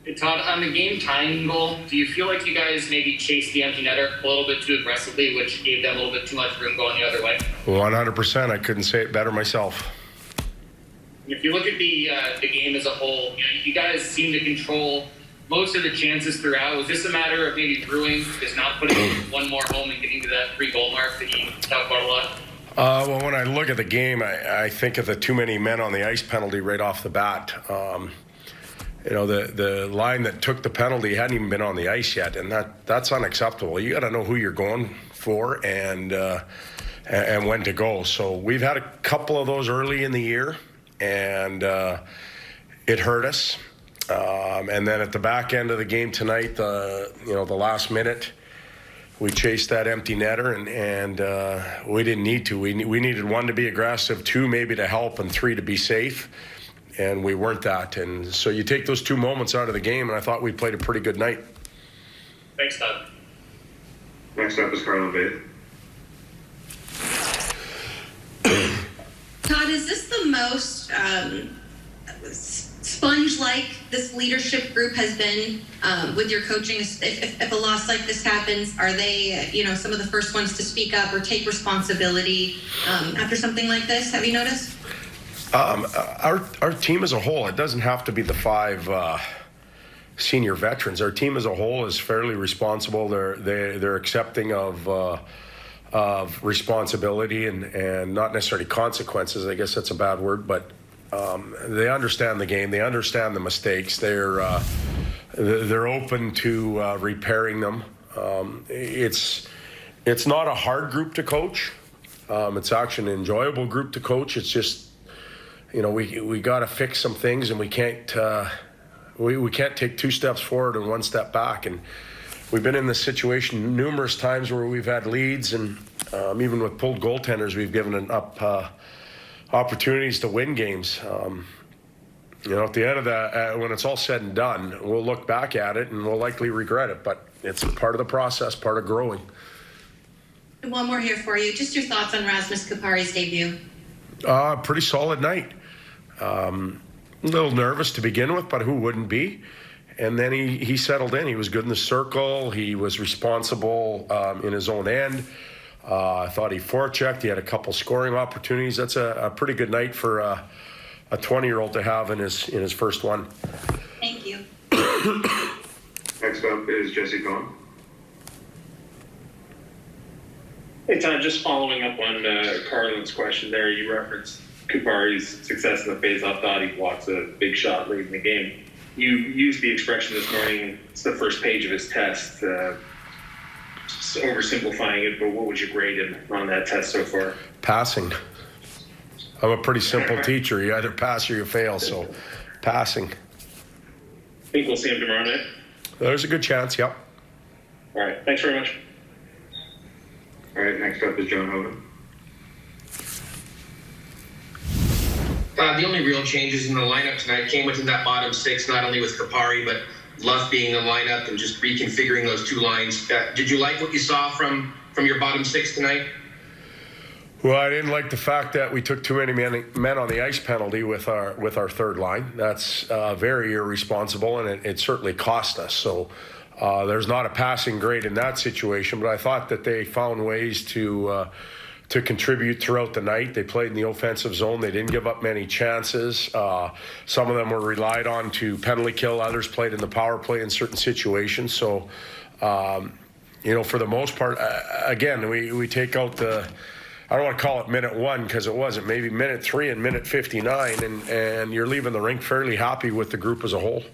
Hey, Todd, on the game-tying goal, do you feel like you guys maybe chased the empty netter a little bit too aggressively, which gave them a little bit too much room going the other way? 100%. I couldn't say it better myself. If you look at the game as a whole, you guys seem to control most of the chances throughout. Was this a matter of maybe Brewing just not putting one more home and getting to that 3-goal mark that you talk about a lot? Well, when I look at the game, I think of the too many men on the ice penalty right off the bat. The line that took the penalty hadn't even been on the ice yet, and that's unacceptable. You got to know who you're going for and when to go. So we've had a couple of those early in the year, and it hurt us. And then at the back end of the game tonight, the last minute, we chased that empty netter, and we didn't need to. We needed 1 to be aggressive, 2 maybe to help, and 3 to be safe. And we weren't that. And so you take those 2 moments out of the game, and I thought we played a pretty good night. Thanks, Todd. Next up is Carlin Bay. Todd, is this the most sponge-like this leadership group has been with your coaching? If a loss like this happens, are they, some of the first ones to speak up or take responsibility after something like this? Have you noticed? Our team as a whole, it doesn't have to be the 5 senior veterans. Our team as a whole is fairly responsible. They're accepting of responsibility and not necessarily consequences. I guess that's a bad word, but they understand the game. They understand the mistakes. They're open to repairing them. It's not a hard group to coach. It's actually an enjoyable group to coach. It's just, we got to fix some things, and we can't take 2 steps forward and 1 step back. And we've been in this situation numerous times where we've had leads, and even with pulled goaltenders, we've given up opportunities to win games. At the end of that, when it's all said and done, we'll look back at it and we'll likely regret it, but it's part of the process, part of growing. One more here for you. Just your thoughts on Rasmus Kupari's debut. Pretty solid night. A little nervous to begin with, but who wouldn't be? And then he settled in. He was good in the circle. He was responsible in his own end. I thought he forechecked. He had a couple scoring opportunities. That's a pretty good night for a 20-year-old to have in his first one. Thank you. Next up is Jesse Cohn. Hey, Todd, just following up on Carlin's question there, you referenced Kupari's success in the face-off. Thought he blocks a big shot late in the game. You used the expression this morning, it's the first page of his test, just oversimplifying it, but what would you grade him on that test so far? Passing. I'm a pretty simple teacher. You either pass or you fail, so passing. Think we'll see him tomorrow night? There's a good chance, yep. All right, thanks very much. All right, next up is John Hogan. The only real changes in the lineup tonight came within that bottom 6, not only with Kupari, but Luff being in the lineup and just reconfiguring those 2 lines. Did you like what you saw from your bottom 6 tonight? Well, I didn't like the fact that we took too many men on the ice penalty with our third line. That's very irresponsible, and it certainly cost us. So there's not a passing grade in that situation, but I thought that they found ways to contribute throughout the night. They played in the offensive zone. They didn't give up many chances. Some of them were relied on to penalty kill. Others played in the power play in certain situations. So, for the most part, again, we take out I don't want to call it minute 1 because it wasn't, maybe minute 3 and minute 59, and you're leaving the rink fairly happy with the group as a whole.